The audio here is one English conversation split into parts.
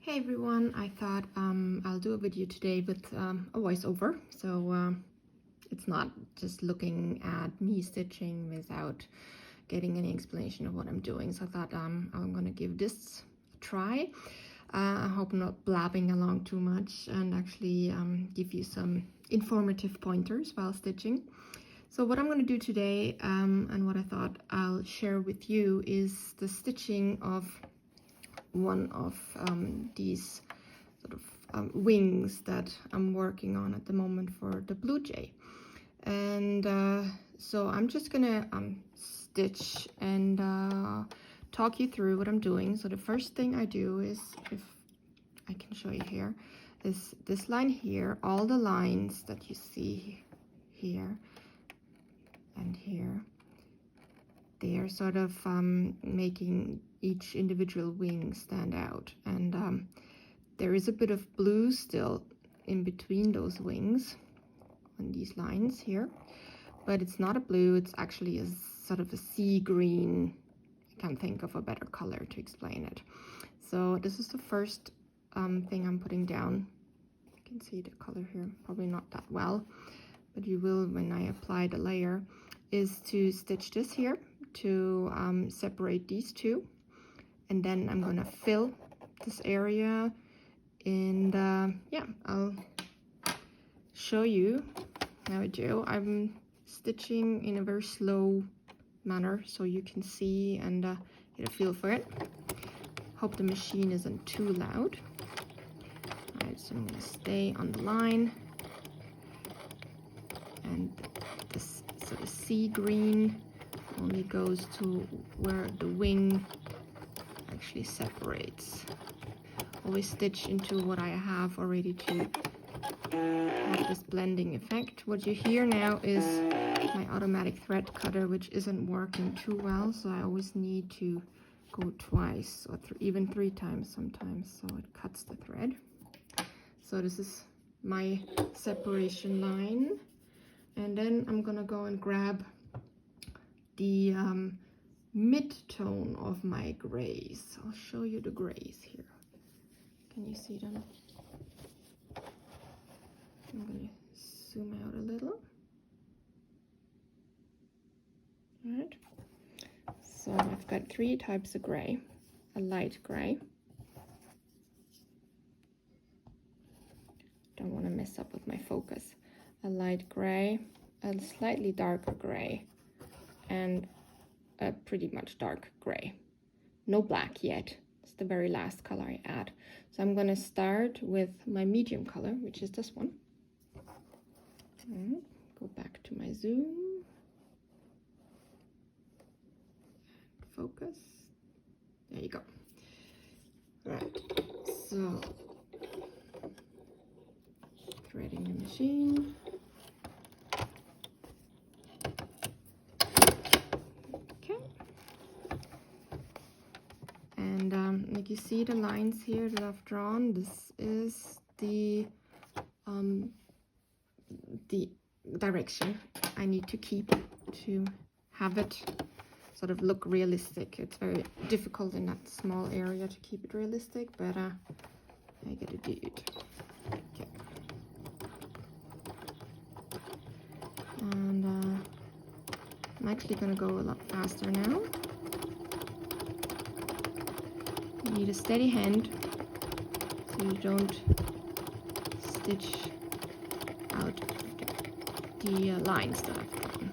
Hey everyone, I thought I'll do a video today with a voiceover, so it's not just looking at me stitching without getting any explanation of what I'm doing. So I thought I'm gonna give this a try. I hope I'm not blabbing along too much and actually give you some informative pointers while stitching. So what I'm going to do today and what I thought I'll share with you is the stitching of one of these sort of wings that I'm working on at the moment for the blue jay. And so I'm just gonna stitch and talk you through what I'm doing. So the first thing I do is, if I can show you here, is this line here. All the lines that you see here and here, they are sort of making each individual wing stand out, and there is a bit of blue still in between those wings on these lines here, but it's not a blue, it's actually a sort of a sea green. I can't think of a better color to explain it. So this is the first thing I'm putting down. You can see the color here, probably not that well, but you will when I apply the layer, is to stitch this here to separate these two, and then I'm gonna fill this area, and yeah, I'll show you how I do. I'm stitching in a very slow manner so you can see and get a feel for it. Hope the machine isn't too loud. Alright, so I'm gonna stay on the line, and this sort of sea green only goes to where the wing actually separates. Always stitch into what I have already to have this blending effect. What you hear now is my automatic thread cutter, which isn't working too well, so I always need to go twice or even three times sometimes, so it cuts the thread. So this is my separation line, and then I'm gonna go and grab the mid-tone of my grays. I'll show you the grays here. Can you see them? I'm going to zoom out a little. All right. So I've got three types of gray. A light gray. Don't want to mess up with my focus. A light gray, a slightly darker gray, and a pretty much dark gray. No black yet. It's the very last color I add. So I'm going to start with my medium color, which is this one. Go back to my zoom. Focus. There you go. Right. So threading the machine. And like you see the lines here that I've drawn, this is the direction I need to keep to have it sort of look realistic. It's very difficult in that small area to keep it realistic, but I gotta do it. Okay. And I'm actually gonna go a lot faster now. You need a steady hand so you don't stitch out the lines that I've drawn.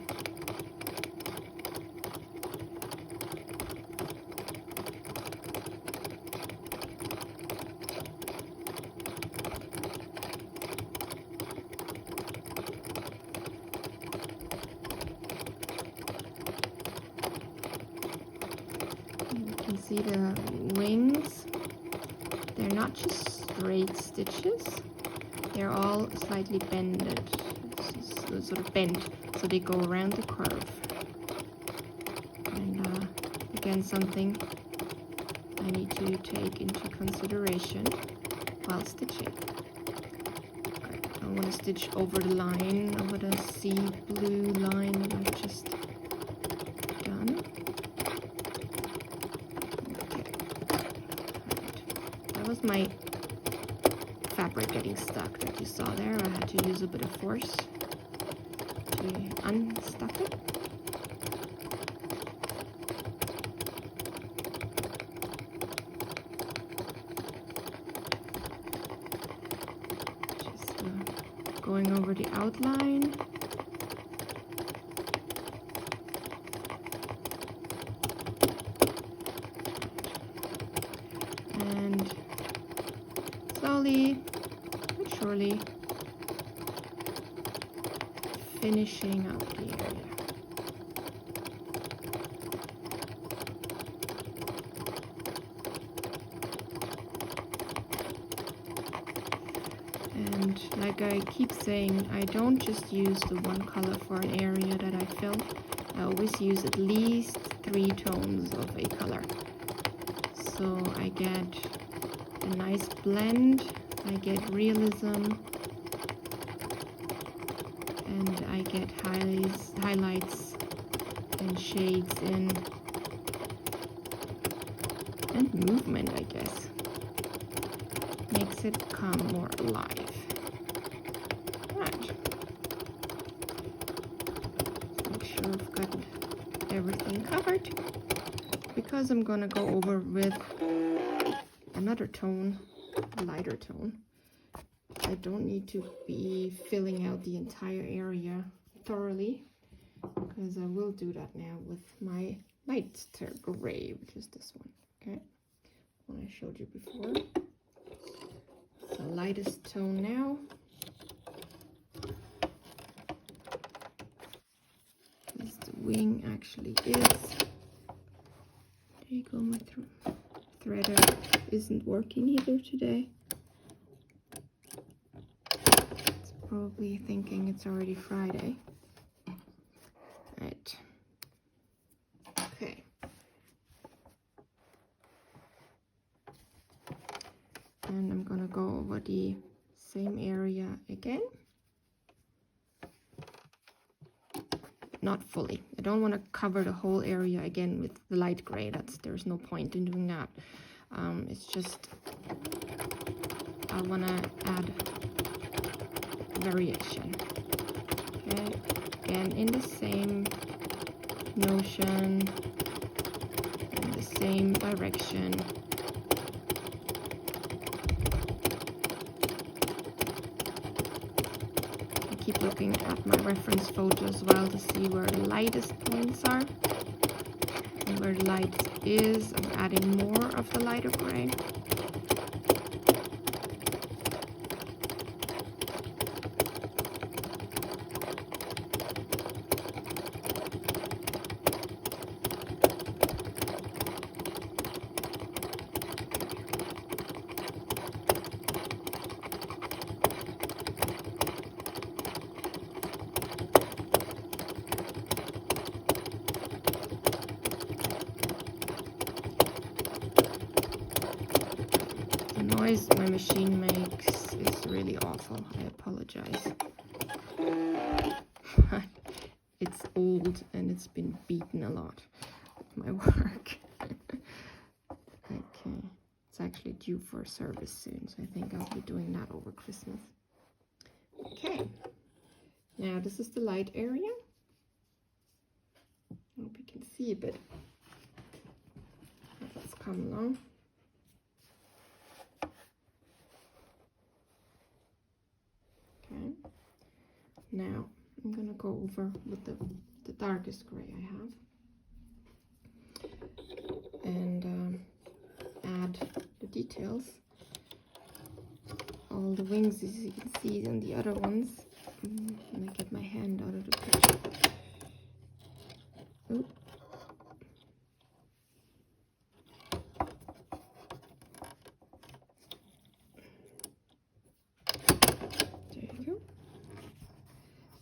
You can see the wings, they're not just straight stitches, they're all slightly bended, sort of bent, so they go around the curve. And again, something I need to take into consideration while stitching. Okay, I want to stitch over the line, over the sea blue line that I've just done. Okay. Right. That was my fabric getting stuck that you saw there. I had to use a bit of force to unstuck it. Just going over the outline. And slowly but surely finishing up the area. And like I keep saying, I don't just use the one color for an area that I fill. I always use at least 3 tones of a color. So I get a nice blend, I get realism, and I get highlights and shades in, and movement, I guess. Makes it come more alive. Right. Make sure I've got everything covered, because I'm gonna go over with another tone, a lighter tone. I don't need to be filling out the entire area thoroughly, because I will do that now with my lighter gray, which is this one. Okay, one I showed you before. The lightest tone now. As the wing actually is. There you go, my threader isn't working either today. It's probably thinking it's already Friday. Right. Okay. And I'm gonna go over the same area again. Not fully. I don't want to cover the whole area again with the light gray. There's no point in doing that. It's just I want to add variation. Okay, again in the same notion, in the same direction. Keep looking at my reference photo as well to see where the lightest points are, and where the light is, I'm adding more of the lighter gray. Noise my machine makes is really awful. I apologize. It's old and it's been beaten a lot with my work. Okay, it's actually due for service soon, so I think I'll be doing that over Christmas. Okay, now this is the light area. I hope you can see a bit. Let's come along. Okay, now I'm gonna go over with the darkest gray I have, and add the details. All the wings, as you can see, and the other ones. Let me get my hand out of the picture. Oh.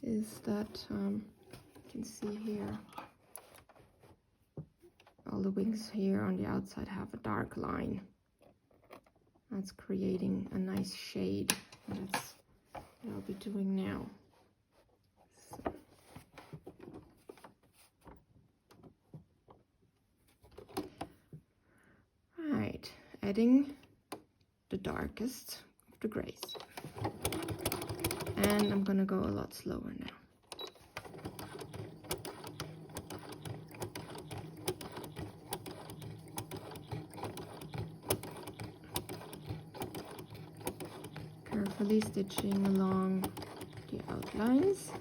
Is that you can see here, all the wings here on the outside have a dark line. That's creating a nice shade. That's what I'll be doing now. So. Right, adding the darkest the grays. And I'm gonna go a lot slower now. Carefully stitching along the outlines.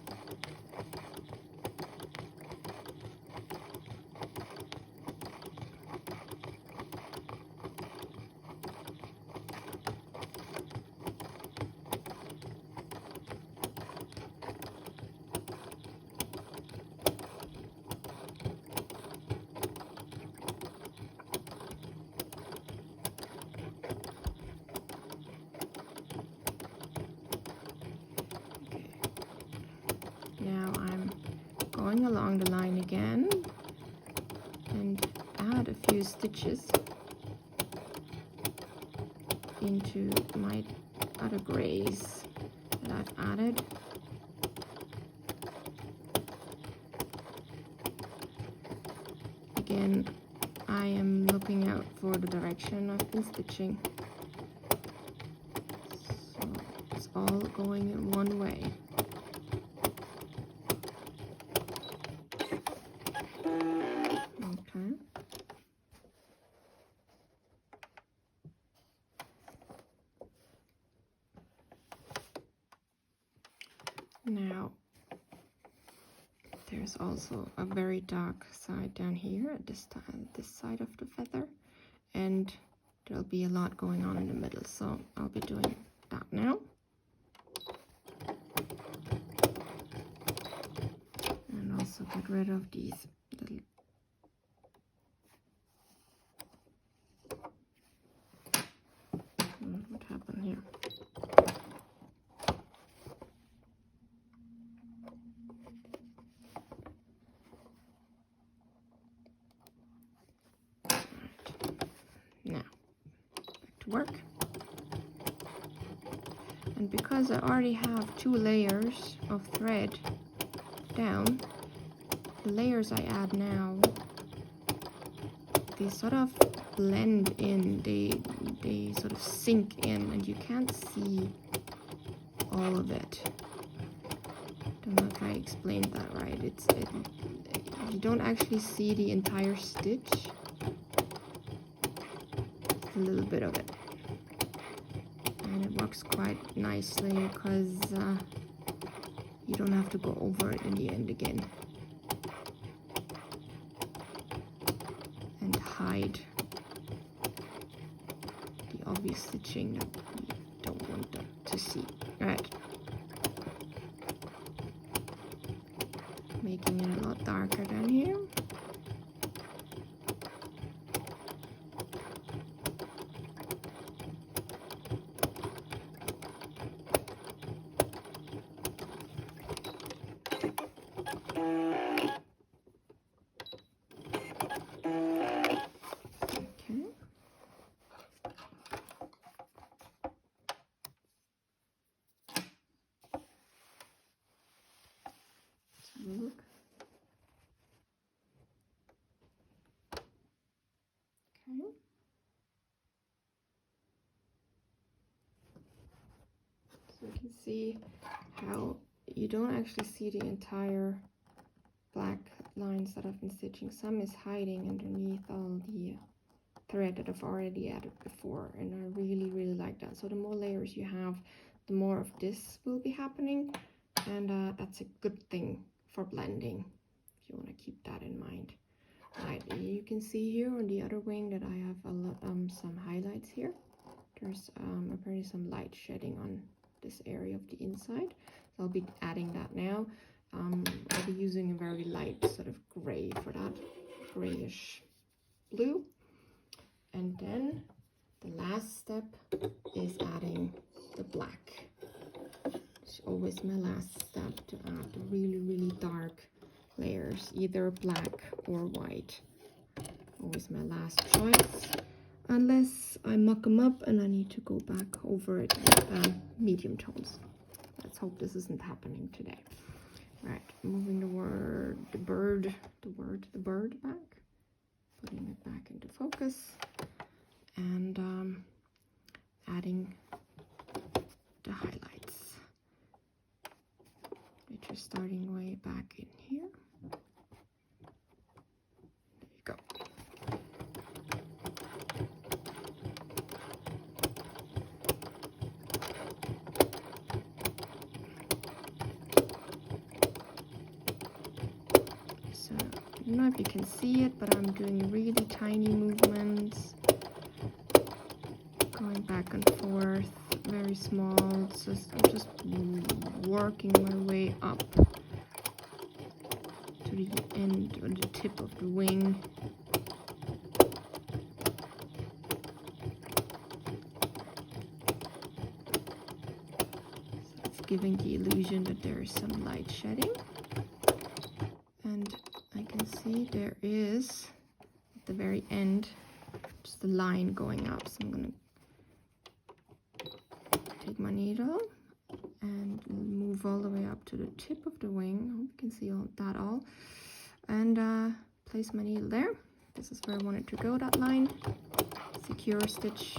Now I'm going along the line again and add a few stitches into my other grays that I've added. Again, I am looking out for the direction I've been stitching. So it's all going in one way. Okay. Now, there's also a very dark side down here at this side of the feather, and there'll be a lot going on in the middle, so I'll be doing that now. And also get rid of these little what happened here? Now, back to work. And because I already have 2 layers of thread down, the layers I add now, they sort of blend in, they sort of sink in, and you can't see all of it. Don't know if I explained that right. You don't actually see the entire stitch, a little bit of it, and it works quite nicely because you don't have to go over it in the end again and hide the obvious stitching that you don't want them to see. All right, making it a lot darker down here. Look. Okay. So you can see how you don't actually see the entire black lines that I've been stitching. Some is hiding underneath all the thread that I've already added before, and I really like that. So the more layers you have, the more of this will be happening, and that's a good thing for blending, if you want to keep that in mind. Right, you can see here on the other wing that I have some highlights here. There's apparently some light shedding on this area of the inside, so I'll be adding that now. I'll be using a very light sort of gray for that, grayish blue. And then the last step is adding the black. It's always my last step, to add the really dark layers, either black or white. Always my last choice, unless I muck them up and I need to go back over it with medium tones. Let's hope this isn't happening today. Right, moving the bird back, putting it back into focus, and adding starting way back in here. There you go. So I don't know if you can see it, but I'm doing really tiny movements, going back and forth, very small. It's just, I'm just working my way up to the end or the tip of the wing. So it's giving the illusion that there is some light shedding. And I can see there is, at the very end, just a line going up. So I'm going to take my needle and move all the way up to the tip of the wing. I hope you can see that all. And place my needle there. This is where I want it to go, that line. Secure stitch.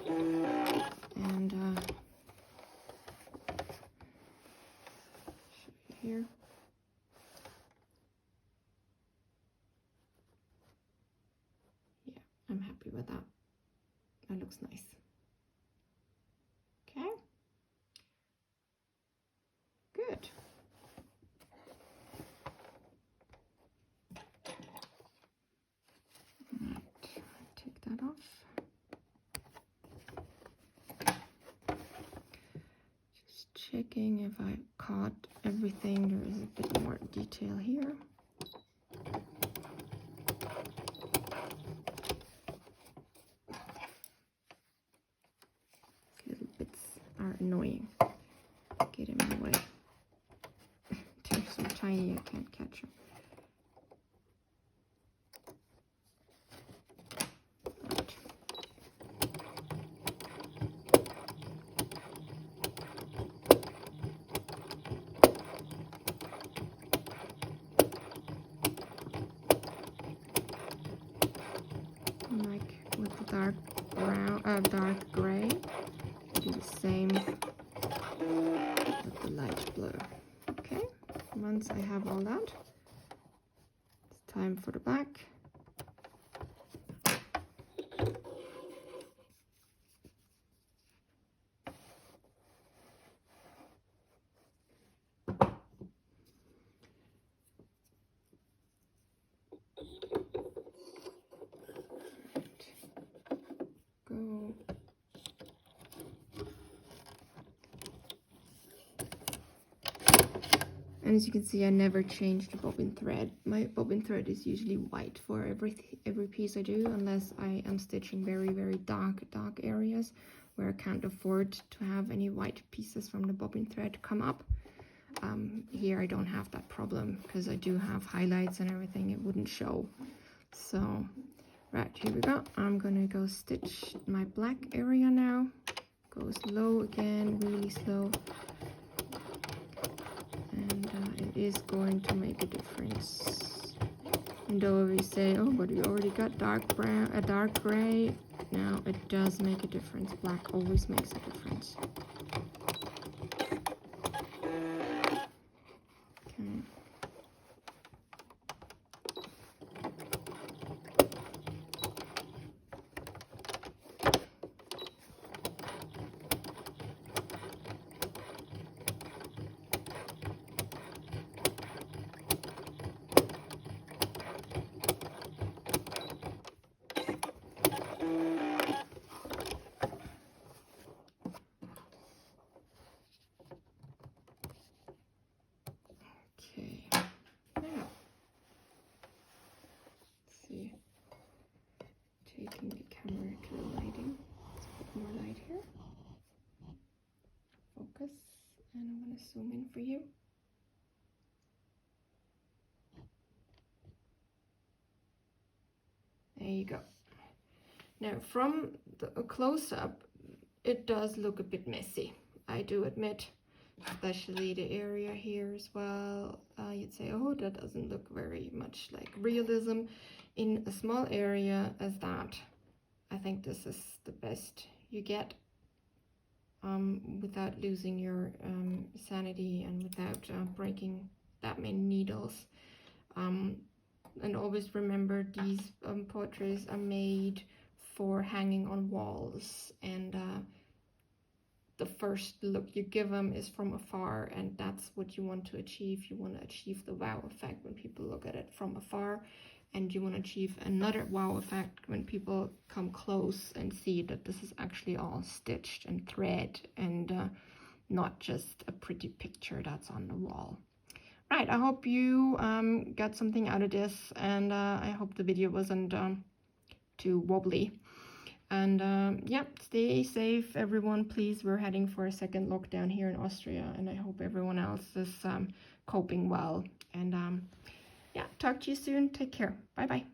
And here. Yeah, I'm happy with that. That looks nice. Okay. Good. Right, take that off. Just checking if I caught everything. There is a bit more detail here. Little bits are annoying. Get in my way. They're so tiny I can't catch them. Right. Like with the dark brown, dark gray, do the same with the light blue. Okay, once I have all that, it's time for the black. Go. And as you can see, I never change the bobbin thread. My bobbin thread is usually white for every piece I do, unless I am stitching very, very dark areas where I can't afford to have any white pieces from the bobbin thread come up. Here I don't have that problem because I do have highlights and everything. It wouldn't show. So, right, here we go. I'm gonna go stitch my black area now. Go slow again, really slow. And it is going to make a difference. And though we say, oh, but you already got dark brown, a dark gray, now it does make a difference. Black always makes a difference. Okay. Taking the camera to the lighting. Let's put more light here. Focus, and I'm going to zoom in for you. There you go. Now from the close-up, it does look a bit messy, I do admit, especially the area here as well. You'd say, oh, that doesn't look very much like realism. In a small area as that, I think this is the best you get. without losing your sanity and without breaking that many needles. And always remember, these portraits are made for hanging on walls, and the first look you give them is from afar, and that's what you want to achieve. You want to achieve the wow effect when people look at it from afar, and you want to achieve another wow effect when people come close and see that this is actually all stitched and thread, and not just a pretty picture that's on the wall. Right, I hope you got something out of this, and I hope the video wasn't too wobbly. And yeah, stay safe, everyone, please. We're heading for a second lockdown here in Austria, and I hope everyone else is coping well. And yeah, talk to you soon. Take care. Bye bye.